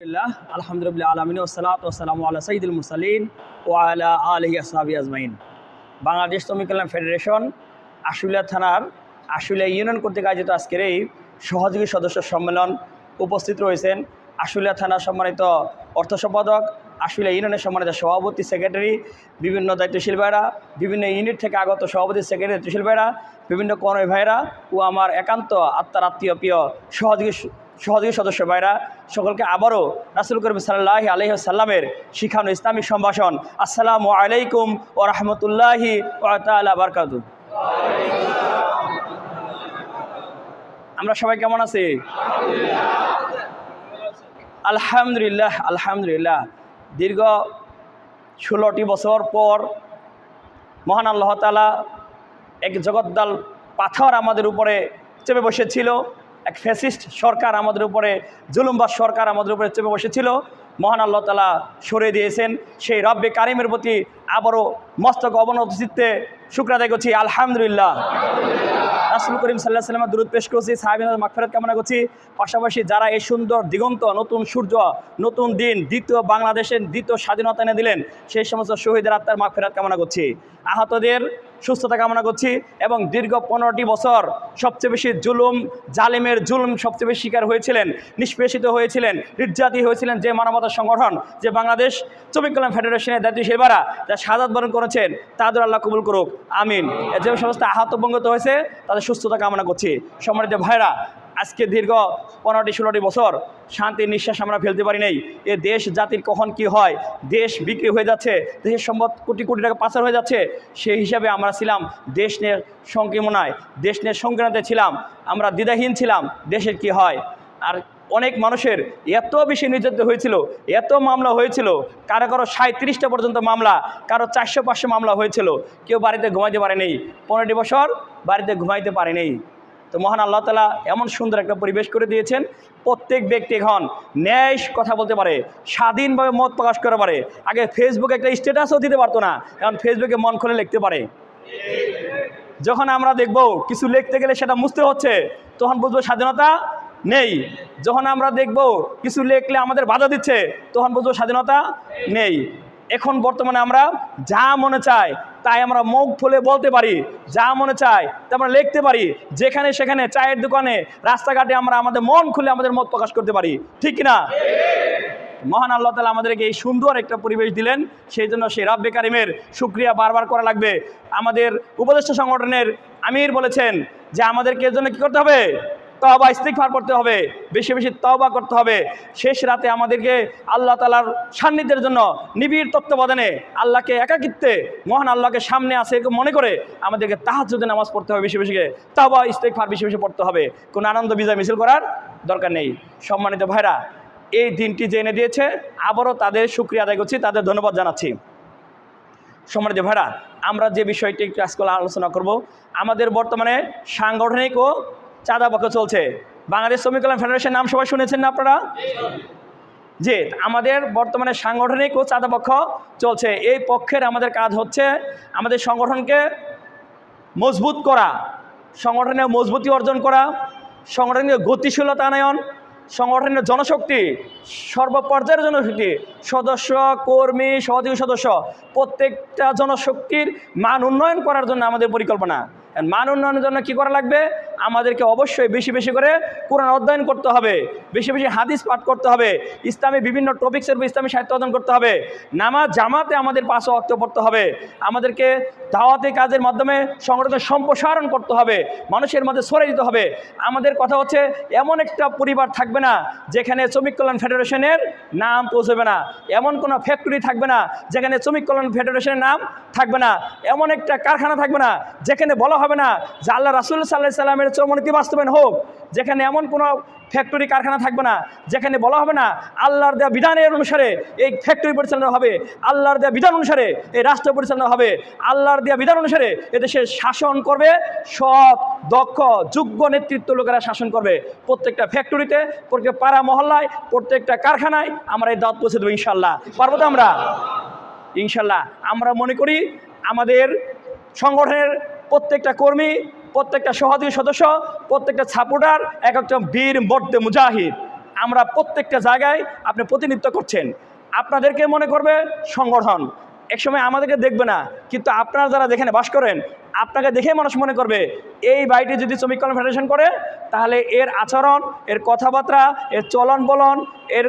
আলহামদুলিল্লাহ আলমিন ওসালাতু ওয়াসসালামু আলা সাইয়্যিদিল মুরসালিন ওয়া আলা আলিহি আসহাবিহি আজমাইন। বাংলাদেশ শ্রমিক কল্যাণ ফেডারেশন আশুলিয়া থানার আশুলিয়া ইউনিয়ন কর্তৃক আয়োজিত আজকের এই সহযোগী সদস্য সম্মেলন উপস্থিত রয়েছেন আশুলিয়া থানার সম্মানিত অর্থ সম্পাদক, আশুলিয়া ইউনিয়নের সম্মানিত সভাপতি, সেক্রেটারি, বিভিন্ন দায়িত্বশীল ভাইরা, বিভিন্ন ইউনিট থেকে আগত সভাপতি, সেক্রেটারি, দায়িত্বশীল ভাইরা, বিভিন্ন কর্মী ভাইরা ও আমার একান্ত আত্মার আত্মীয় প্রিয় সহযোগী সদস্য ভাইরা, সকলকে আবারও রাসূল করিম সাল্লাল্লাহু আলাইহি ওয়াসাল্লামের শিখানো ইসলামিক সম্ভাষণ আসসালামু আলাইকুম ওয়া রাহমাতুল্লাহি ওয়া তাআলা বারাকাতুহু। আমরা সবাই কেমন আছি? আলহামদুলিল্লাহ আলহামদুলিল্লাহ। দীর্ঘ 16টি বছর পর মহান আল্লাহ তাআলা এক জগদ্দল পাথর আমাদের উপরে চেপে বসেছিল, এক ফ্যাসিস্ট সরকার আমাদের উপরে, জুলুমবাজ সরকার আমাদের উপরে চেপে বসেছিল। মহান আল্লাহ তাআলা সরিয়ে দিয়েছেন। সেই রব্বে কারিমের প্রতি আবারও মস্তক অবনত চিত্তে শুকর আদায় করছি আলহামদুলিল্লাহ। রাসূল করিম সাল্লাল্লাহু আলাইহি ওয়াসাল্লাম দরুদ পেশ করছি, সাহাবীদের মাগফিরাত কামনা করছি। পাশাপাশি যারা এই সুন্দর দিগন্ত, নতুন সূর্য, নতুন দিন, দ্বিতীয় বাংলাদেশের দ্বিতীয় স্বাধীনতা এনে দিলেন, সেই সমস্ত শহীদের আত্মার মাগফিরাত কামনা করছি। আহতদের সুস্থতা কামনা করছি এবং দীর্ঘ 15টি বছর সবচেয়ে বেশি জালিমের জুলুম সবচেয়ে বেশি শিকার হয়েছিলেন, নিষ্পেষিত হয়েছিলেন, নির্যাতিত হয়েছিলেন যে মানবতার সংগঠন, যে বাংলাদেশ শ্রমিক কল্যাণ ফেডারেশনের দায়িত্বশীল ভাইরা যা শাহাদাত বরণ করেছেন, তাদের আল্লাহ কবুল করুক, আমিন। যে সমস্ত আহত বঙ্গত হয়েছে তাদের সুস্থতা কামনা করছি। সম্মানিত ভাইরা, আজকে দীর্ঘ 15-16টি বছর শান্তির নিঃশ্বাস আমরা ফেলতে পারি নাই। এ দেশ জাতির কখন কি হয়, দেশ বিক্রি হয়ে যাচ্ছে, দেশের সম্পদ কোটি কোটি টাকা পাচার হয়ে যাচ্ছে। সেই হিসাবে আমরা ছিলাম দেশ নিয়ে সংকীর্ণতায়, দেশ নিয়ে সংকীর্ণতায় ছিলাম, আমরা দ্বিধাহীন ছিলাম দেশের কি হয়। আর অনেক মানুষের এত বেশি নির্যাতিত হয়েছিল, এত মামলা হয়েছিল, কারো 37টা পর্যন্ত মামলা, কারো 400-500 মামলা হয়েছিল। কেউ বাড়িতে ঘুমাইতে পারে নেই, 15টি বছর বাড়িতে ঘুমাইতে পারে নেই। তো মহান আল্লাহ তাআলা এমন সুন্দর একটা পরিবেশ করে দিয়েছেন, প্রত্যেক ব্যক্তি এখন ন্যায় কথা বলতে পারে, স্বাধীনভাবে মত প্রকাশ করতে পারে। আগে ফেসবুকে একটা স্ট্যাটাসও দিতে পারতো না, এখন ফেসবুকে মন খুলে লিখতে পারে। যখন আমরা দেখব কিছু লিখতে গেলে সেটা মুছতে হচ্ছে, তখন বুঝবো স্বাধীনতা নেই। যখন আমরা দেখব কিছু লিখলে আমাদের বাধা দিচ্ছে, তখন বুঝবো স্বাধীনতা নেই। এখন বর্তমানে আমরা যা মনে চায় তাই আমরা মুখ খুলে বলতে পারি, যা মনে চায় তা আমরা লিখতে পারি, যেখানে সেখানে, চায়ের দোকানে, রাস্তাঘাটে আমরা আমাদের মন খুলে আমাদের মত প্রকাশ করতে পারি, ঠিক কিনা? মহান আল্লাহ তাআলা আমাদেরকে এই সুন্দর একটা পরিবেশ দিলেন, সেই জন্য সেই রব্বে কারিমের শুকরিয়া বারবার করা লাগবে। আমাদের উপদেষ্টা সংগঠনের আমির বলেছেন যে আমাদেরকে এর জন্য কী করতে হবে? তওবা ইস্তিগফার করতে হবে, বেশি বেশি তওবা করতে হবে। শেষ রাতে আমাদেরকে আল্লাহ তাআলার সান্নিধ্যের জন্য নিবিড় তত্ত্বাবধানে, আল্লাহকে একাকিত্বে, মহান আল্লাহকে সামনে আসে মনে করে আমাদেরকে তাহাজ্জুদের নামাজ পড়তে হবে, বেশি বেশি তওবা ইস্তিগফার বেশি বেশি পড়তে হবে। কোনো আনন্দ বিজয় মিছিল করার দরকার নেই। সম্মানিত ভাইরা, এই দিনটি যে এনে দিয়েছে, আবারও তাদের শুকরিয়া আদায় করছি, তাদের ধন্যবাদ জানাচ্ছি। সম্মানিত ভাইরা, আমরা যে বিষয়টি একটু আজকে আলোচনা করব, আমাদের বর্তমানে সাংগঠনিক ও চাঁদা পক্ষ চলছে। বাংলাদেশ শ্রমিক কল্যাণ ফেডারেশন নাম সবাই শুনেছেন না আপনারা? যে আমাদের বর্তমানে সাংগঠনিক ও চাঁদা পক্ষ চলছে। এই পক্ষের আমাদের কাজ হচ্ছে আমাদের সংগঠনকে মজবুত করা, সংগঠনের মজবুতি অর্জন করা, সংগঠনের গতিশীলতা আনয়ন, সংগঠনের জনশক্তি, সর্বপর্যায়ের জনশক্তি, সদস্য, কর্মী, সহযোগী সদস্য, প্রত্যেকটা জনশক্তির মান উন্নয়ন করার জন্য আমাদের পরিকল্পনা। মান উন্নয়নের জন্য কী করা লাগবে? আমাদেরকে অবশ্যই বেশি বেশি করে কোরআন অধ্যয়ন করতে হবে, বেশি বেশি হাদিস পাঠ করতে হবে, ইসলামী বিভিন্ন টপিক্সের ইসলামী সাহিত্য অধ্যয়ন করতে হবে, নামাজ জামাতে আমাদের 5 ওয়াক্ত পড়তে হবে, আমাদেরকে দাওয়াতি কাজের মাধ্যমে সংগঠনের সম্প্রসারণ করতে হবে, মানুষের মধ্যে ছড়িয়ে দিতে হবে। আমাদের কথা হচ্ছে এমন একটা পরিবার থাকবে না যেখানে শ্রমিক কল্যাণ ফেডারেশনের নাম পৌঁছবে না, এমন কোনো ফ্যাক্টরি থাকবে না যেখানে শ্রমিক কল্যাণ ফেডারেশনের নাম থাকবে না, এমন একটা কারখানা থাকবে না যেখানে বলা হবে না যে আল্লাহ রাসূল সাল্লাল্লাহু আলাইহি সাল্লামের চরমনীতি বাস্তবায়ন হোক, যেখানে এমন কোনো ফ্যাক্টরি কারখানা থাকবে না যেখানে বলা হবে না আল্লাহর দেওয়া বিধানের অনুসারে এই ফ্যাক্টরি পরিচালনা হবে, আল্লাহর দেওয়া বিধান অনুসারে এই রাষ্ট্র পরিচালনা হবে, আল্লাহর দেওয়া বিধান অনুসারে এদেশের শাসন করবে সৎ, দক্ষ, যোগ্য নেতৃত্ব লোকেরা শাসন করবে। প্রত্যেকটা ফ্যাক্টরিতে, প্রত্যেকটা পাড়া মহল্লায়, প্রত্যেকটা কারখানায় আমরা এই দাওয়াত পৌঁছে দেবো ইনশাল্লাহ। পারবো তো আমরা? ইনশাল্লাহ। আমরা মনে করি আমাদের সংগঠনের প্রত্যেকটা কর্মী, প্রত্যেকটা সহযোগী সদস্য, প্রত্যেকটা সাপোর্টার এক একটা বীর মর্দে মুজাহিদ। আমরা প্রত্যেকটা জায়গায় আপনি প্রতিনিধিত্ব করছেন, আপনাদেরকে মনে করবে সংগঠন, একসময় আমাদেরকে দেখবে না, কিন্তু আপনারা যারা যেখানে বাস করেন আপনাকে দেখে মানুষ মনে করবে এই বাড়িটি যদি শ্রমিক কল্যাণ ফেডারেশন করে তাহলে এর আচরণ, এর কথাবার্তা, এর চলন বলন, এর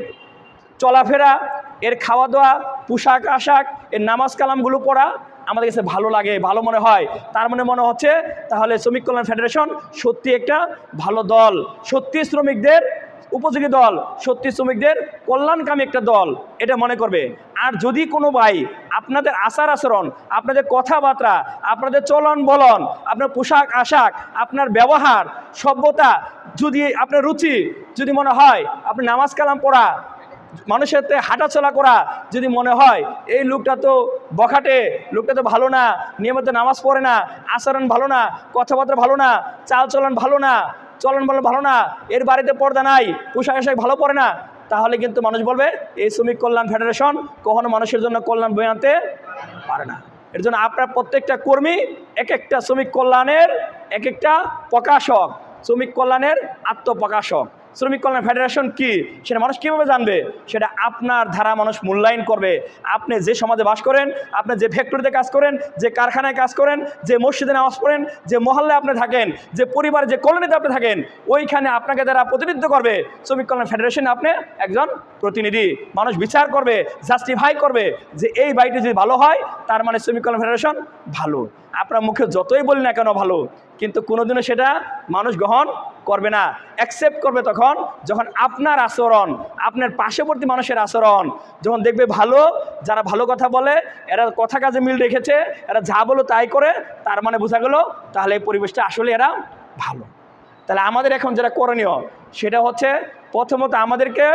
চলাফেরা, এর খাওয়া দাওয়া, পোশাক আশাক, এর নামাজ কালামগুলো পড়া আমাদের কাছে ভালো লাগে, ভালো মনে হয়। তার মনে হচ্ছে তাহলে শ্রমিক কল্যাণ ফেডারেশন সত্যি একটা ভালো দল, সত্যি শ্রমিকদের উপযোগী দল, সত্যি শ্রমিকদের কল্যাণকামী একটা দল, এটা মনে করবে। আর যদি কোনো ভাই আপনাদের আচার আচরণ, আপনাদের কথাবার্তা, আপনাদের চলন বলন, আপনার পোশাক আশাক, আপনার ব্যবহার, সভ্যতা, যদি আপনার রুচি যদি মনে হয়, আপনি নামাজ কালাম পড়া, মানুষের সাথে হাঁটাচলা করা যদি মনে হয় এই লোকটা তো বখাটে, লোকটা তো ভালো না, নিয়মিত নামাজ পড়ে না, আচরণ ভালো না, কথাবার্তা ভালো না, চাল চলন ভালো না, চলন বলন ভালো না, এর বাড়িতে পর্দা নাই, পোশাক আশাক ভালো পড়ে না, তাহলে কিন্তু মানুষ বলবে এই শ্রমিক কল্যাণ ফেডারেশন কখনো মানুষের জন্য কল্যাণ বয়ে আনতে পারে না। এর জন্য আপনার প্রত্যেকটা কর্মী এক একটা শ্রমিক কল্যাণের এক একটা প্রকাশক, শ্রমিক কল্যাণের আত্মপ্রকাশক। শ্রমিক কল্যাণ ফেডারেশন কি সেটা মানুষ কীভাবে জানবে? সেটা আপনার ধারা মানুষ মূল্যায়ন করবে। আপনি যে সমাজে বাস করেন, আপনি যে ফ্যাক্টরিতে কাজ করেন, যে কারখানায় কাজ করেন, যে মসজিদে নামাজ পড়েন, যে মহল্লায় আপনি থাকেন, যে পরিবার, যে কলোনিতে আপনি থাকেন, ওইখানে আপনাকে যারা প্রতিনিধিত্ব করবে শ্রমিক কল্যাণ ফেডারেশনে আপনি একজন প্রতিনিধি। মানুষ বিচার করবে, জাস্টিফাই করবে যে এই বাড়িটি যদি ভালো হয় তার মানে শ্রমিক কল্যাণ ফেডারেশন ভালো। আপনার মুখে যতই বলি না কেন ভালো, কিন্তু কোনোদিনও সেটা মানুষ গ্রহণ করবে না। অ্যাকসেপ্ট করবে তখন যখন আপনার আচরণ, আপনার পার্শ্ববর্তী মানুষের আচরণ যখন দেখবে ভালো, যারা ভালো কথা বলে, এরা কথা কাজে মিল রেখেছে, এরা যা বলো তাই করে, তার মানে বোঝা গেল তাহলে এই পরিবেশটা আসলে এরা ভালো। তাহলে আমাদের এখন যেটা করণীয় সেটা হচ্ছে প্রথমত আমাদেরকে,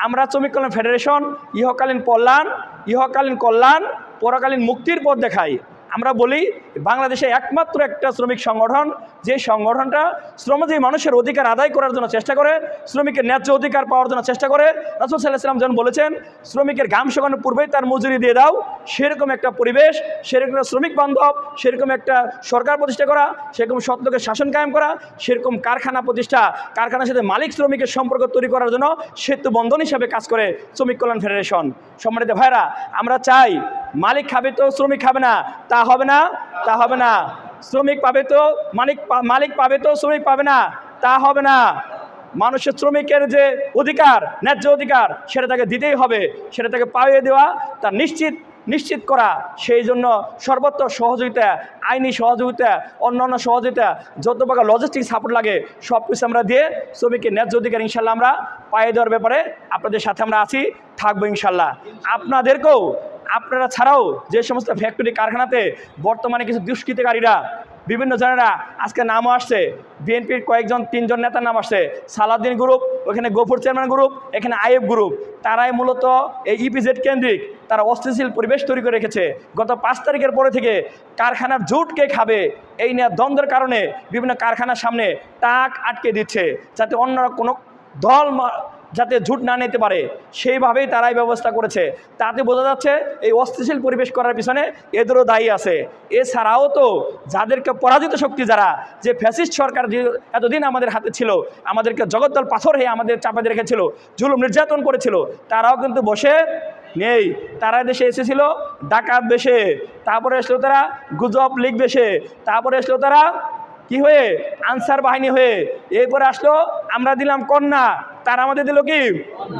আমরা শ্রমিক কল্যাণ ফেডারেশন ইহকালীন কল্যাণ, পরকালীন মুক্তির পথ দেখাই। আমরা বলি বাংলাদেশে একমাত্র একটা শ্রমিক সংগঠন যে সংগঠনটা শ্রমজীবী মানুষের অধিকার আদায় করার জন্য চেষ্টা করে, শ্রমিকের ন্যায্য অধিকার পাওয়ার জন্য চেষ্টা করে। রাসূল সাল্লাল্লাহু আলাইহি ওয়াসাল্লাম যেমন বলেছেন শ্রমিকের ঘাম শুকানোর পূর্বেই তার মজুরি দিয়ে দাও, সেরকম একটা পরিবেশ, সেরকম শ্রমিক বান্ধব, সেরকম একটা সরকার প্রতিষ্ঠা করা, সেরকম সৎলোকের শাসন কায়েম করা, সেরকম কারখানা প্রতিষ্ঠা, কারখানার সাথে মালিক শ্রমিকের সম্পর্ক তৈরি করার জন্য সেতু বন্ধন হিসাবে কাজ করে শ্রমিক কল্যাণ ফেডারেশন। সম্মানিত ভাইরা, আমরা চাই মালিক খাবে তো শ্রমিক খাবে না, তা হবে না, তা হবে না। শ্রমিক পাবে তো মালিক পাবে তো শ্রমিক পাবে না, তা হবে না। মানুষের শ্রমিকের যে অধিকার, ন্যায্য অধিকার, সেটা তাকে দিতেই হবে, সেটা তাকে পাইয়ে দেওয়া, তার নিশ্চিত করা। সেই জন্য সর্বত্র সহযোগিতা, আইনি সহযোগিতা, অন্যান্য সহযোগিতা, যত প্রকার লজিস্টিক সাপোর্ট লাগে সব কিছু আমরা দিয়ে শ্রমিকের ন্যায্য অধিকার ইনশাল্লাহ আমরা পাইয়ে দেওয়ার ব্যাপারে আপনাদের সাথে আমরা আছি, থাকবো ইনশাল্লাহ। আপনাদেরকেও, আপনারা ছাড়াও যে সমস্ত ফ্যাক্টরি কারখানাতে বর্তমানে কিছু দুষ্কৃতকারীরা, বিভিন্ন জনেরা, আজকে নামও আসছে, বিএনপির কয়েকজন 3জন নেতার নাম আসছে, সালাউদ্দিন গ্রুপ, ওখানে গফুর চেয়ারম্যান গ্রুপ, এখানে আইএফ গ্রুপ, তারাই মূলত এই ইপিজেড কেন্দ্রিক তারা অস্থিতিশীল পরিবেশ তৈরি করে রেখেছে। গত 5 তারিখের পরে থেকে কারখানার জুট কে খাবে এই নিয়ে দ্বন্দ্বের কারণে বিভিন্ন কারখানার সামনে টাক আটকে দিচ্ছে, যাতে অন্য কোনো দল যাতে ঝুট না নিতে পারে, সেইভাবেই তারাই ব্যবস্থা করেছে। তাতে বোঝা যাচ্ছে এই অস্থিতিশীল পরিবেশ করার পিছনে এদেরও দায়ী আছে। এছাড়াও তো যাদেরকে পরাজিত শক্তি, যারা যে ফ্যাসিস্ট সরকার এতদিন আমাদের হাতে ছিল, আমাদেরকে জগদ্দল পাথর হয়ে আমাদের চাপা দিয়ে রেখেছিল, জুলুম নির্যাতন করেছিল, তারাও কিন্তু বসে নেই। তারা দেশে এসেছিল ডাকাত বেশে, তারপরে আসলো তারা গুজব লিগ বেশে, তারপরে আসলো তারা কি হয়ে আনসার বাহিনী হয়ে, এরপরে আসলো আমরা দিলাম কন্যা, তারা আমাদের দিল কি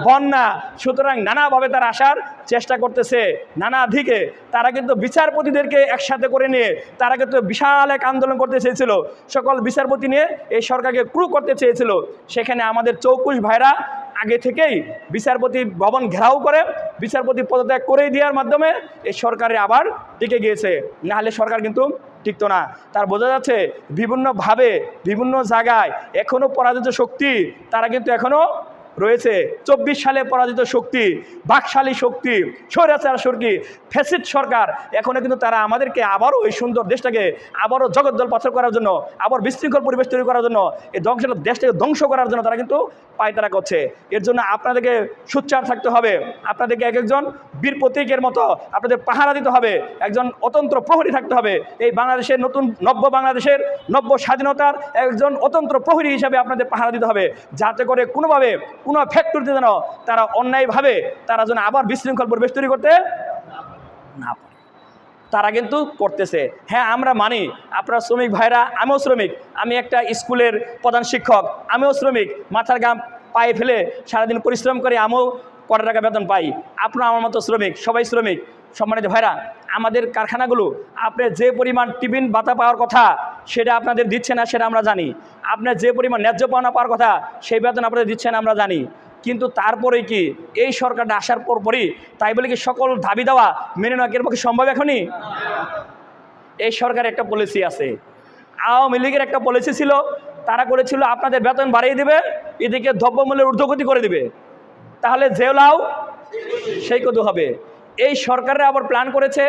বন্যা। সুতরাং নানাভাবে তারা আসার চেষ্টা করতেছে, নানা দিকে। তারা কিন্তু বিচারপতিদেরকে একসাথে করে নিয়ে তারা কিন্তু বিশাল এক আন্দোলন করতে চেয়েছিল, সকল বিচারপতি নিয়ে এই সরকারকে ক্রু করতে চেয়েছিল। সেখানে আমাদের চৌকুশ ভাইরা আগে থেকেই বিচারপতি ভবন ঘেরাও করে বিচারপতি পদত্যাগ করেই দেওয়ার মাধ্যমে এই সরকারে আবার টিকে গিয়েছে, নাহলে সরকার কিন্তু টিকতো না। তার বোঝা যাচ্ছে বিভিন্নভাবে বিভিন্ন জায়গায় এখনও পরাজিত শক্তি তারা কিন্তু এখনও রয়েছে। 24 সালে পরাজিত শক্তি, বাকশালী শক্তি, স্বৈরাচার শক্তি, ফ্যাসিস্ট সরকার, এখনও কিন্তু তারা আমাদেরকে আবারও এই সুন্দর দেশটাকে আবারও জগদ্দল পাথর করার জন্য, আবার বিশৃঙ্খল পরিবেশ তৈরি করার জন্য, এই দেশটাকে ধ্বংস করার জন্য তারা কিন্তু পায়তারা করছে। এর জন্য আপনাদেরকে সোচ্চার থাকতে হবে, আপনাদেরকে এক একজন বীর প্রতীকের মতো আপনাদের পাহারা দিতে হবে, একজন অতন্ত্র প্রহরী থাকতে হবে। এই বাংলাদেশের নতুন বাংলাদেশের নব্য স্বাধীনতার একজন অতন্ত্র প্রহরী হিসাবে আপনাদের পাহারা দিতে হবে, যাতে করে কোনোভাবে কোনো ফ্যাক্টরিতে যেন তারা অন্যায়ভাবে তারা যেন আবার বিশৃঙ্খল পরিবেশ তৈরি করতে না পারে, তারা কিন্তু করতেছে। হ্যাঁ, আমরা মানি আপনারা শ্রমিক ভাইরা, আমিও শ্রমিক, আমি একটা স্কুলের প্রধান শিক্ষক, আমিও শ্রমিক, মাথার ঘাম পায়ে ফেলে সারাদিন পরিশ্রম করে আমিও কত টাকা বেতন পাই, আপনারা আমার মতো শ্রমিক, সবাই শ্রমিক। সম্মানিত ভাইরা, আমাদের কারখানাগুলো আপনি যে পরিমাণ টিফিন ভাতা পাওয়ার কথা সেটা আপনাদের দিচ্ছে না, সেটা আমরা জানি। আপনার যে পরিমাণ ন্যায্য পাওনা পাওয়ার কথা সেই বেতন আপনাদের দিচ্ছে না, আমরা জানি। কিন্তু তারপরেই কি এই সরকারটা আসার পরই তাই বলে কি সকল দাবি দেওয়া মেনে নেওয়া এর পক্ষে সম্ভব এখনই? এই সরকারের একটা পলিসি আছে, আওয়ামী লীগের একটা পলিসি ছিল, তারা করেছিল আপনাদের বেতন বাড়িয়ে দেবে, এদিকে দ্রব্যমূল্যের ঊর্ধ্বগতি করে দিবে, তাহলে যেলাও সেই কত হবে। এই সরকারের আবার প্ল্যান করেছে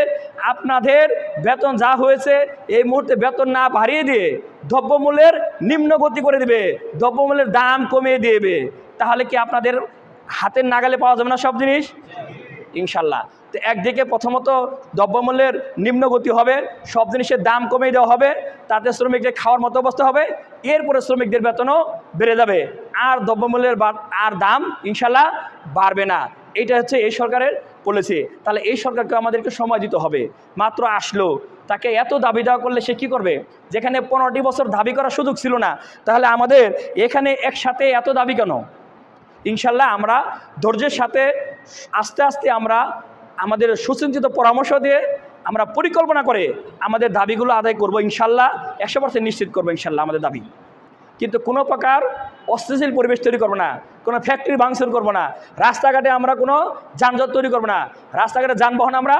আপনাদের বেতন যা হয়েছে এই মুহূর্তে বেতন না বাড়িয়ে দিয়ে দ্রব্যমূল্যের নিম্নগতি করে দিবে, দ্রব্যমূল্যের দাম কমিয়ে দিবে। তাহলে কি আপনাদের হাতের নাগালে পাওয়া যাবে না সব জিনিস? ইনশাল্লাহ। তো একদিকে প্রথমত দ্রব্যমূল্যের নিম্নগতি হবে, সব জিনিসের দাম কমিয়ে দেওয়া হবে, তাতে শ্রমিকদের খাওয়ার মতো অবস্থা হবে, এরপরে শ্রমিকদের বেতনও বেড়ে যাবে, আর দ্রব্যমূল্যের আর দাম ইনশাল্লাহ বাড়বে না। এইটা হচ্ছে এই সরকারের পলিসি। তাহলে এই সরকারকে আমাদেরকে সময় দিতে হবে। মাত্র আসলো, তাকে এত দাবি দেওয়া করলে সে কী করবে? যেখানে 15টি বছর দাবি করার সুযোগ ছিল না, তাহলে আমাদের এখানে একসাথে এত দাবি কেন? ইনশাল্লাহ আমরা ধৈর্যের সাথে আস্তে আস্তে আমরা আমাদের সুচিন্তিত পরামর্শ দিয়ে আমরা পরিকল্পনা করে আমাদের দাবিগুলো আদায় করব ইনশাল্লাহ, 100% নিশ্চিত করবো ইনশাল্লাহ আমাদের দাবি। কিন্তু কোনো প্রকার অস্থিতিশীল পরিবেশ তৈরি করবো না, কোনো ফ্যাক্টরি ভাঙচুর করবো না, রাস্তাঘাটে আমরা কোনো যানজট তৈরি করবো না, রাস্তাঘাটে যানবাহন আমরা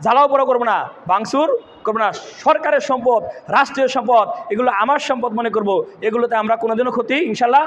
জ্বালাও বড় করবো না, ভাঙচুর করবো না। সরকারের সম্পদ, রাষ্ট্রীয় সম্পদ, এগুলো আমার সম্পদ মনে করব, এগুলোতে আমরা কোনোদিনও ক্ষতি ইনশাল্লাহ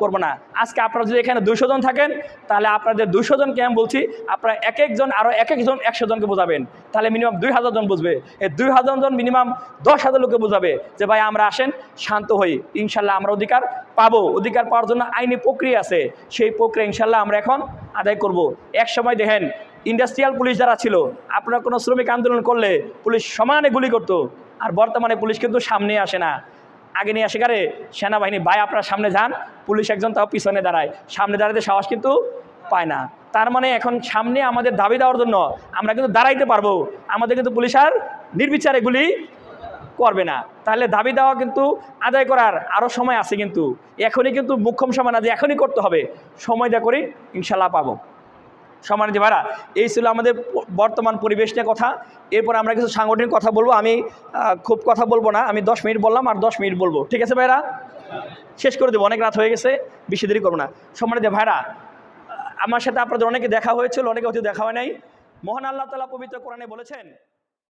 করবো না। আজকে আপনারা যদি এখানে 200 জন থাকেন, তাহলে আপনাদের 200 জনকে আমি বলছি আপনারা এক একজন আরও এক একজন 100 জনকে বোঝাবেন, তাহলে মিনিমাম 2000 জন বুঝবে। এই 2000 জন মিনিমাম 10,000 লোককে বোঝাবে যে ভাই আমরা আসেন, শান্ত হই, ইনশাল্লাহ আমরা অধিকার পাবো। অধিকার পাওয়ার জন্য আইনি প্রক্রিয়া আছে, সেই প্রক্রিয়া ইনশাল্লাহ আমরা এখন আদায় করব। এক সময় দেখেন ইন্ডাস্ট্রিয়াল পুলিশ যারা ছিল, আপনারা কোনো শ্রমিক আন্দোলন করলে পুলিশ সমানে গুলি করতো, আর বর্তমানে পুলিশ কিন্তু সামনে আসে না, আগে নিয়ে আসে কারে? সেনাবাহিনী। ভাই আপনারা সামনে যান, পুলিশ একজন তাও পিছনে দাঁড়ায়, সামনে দাঁড়াতে সাহস কিন্তু পায় না। তার মানে এখন সামনে আমাদের দাবি দেওয়ার জন্য আমরা কিন্তু দাঁড়াইতে পারবো, আমাদের কিন্তু পুলিশ আর নির্বিচারে গুলি করবে না। তাহলে দাবি দেওয়া কিন্তু আদায় করার আরও সময় আছে, কিন্তু এখনই কিন্তু মুখ্যম সময় না যে এখনই করতে হবে, সময় দেওয়া করি ইনশাল্লাহ পাবো। সম্মানিত ভাইরা, এই ছিল আমাদের বর্তমান পরিবেশ নিয়ে কথা। এরপর আমরা কিছু সাংগঠনিক কথা বলবো। আমি খুব কথা বলবো না, আমি 10 মিনিট বললাম, আর 10 মিনিট বলবো, ঠিক আছে ভাইরা? শেষ করে দেবো, অনেক রাত হয়ে গেছে, বেশি দেরি করবো না। সম্মানিত ভাইরা, আমার সাথে আপনাদের অনেকে দেখা হয়েছিল, অনেকে হয়তো দেখা হয় নাই। মহান আল্লাহ তাআলা পবিত্র কোরআনে বলেছেন,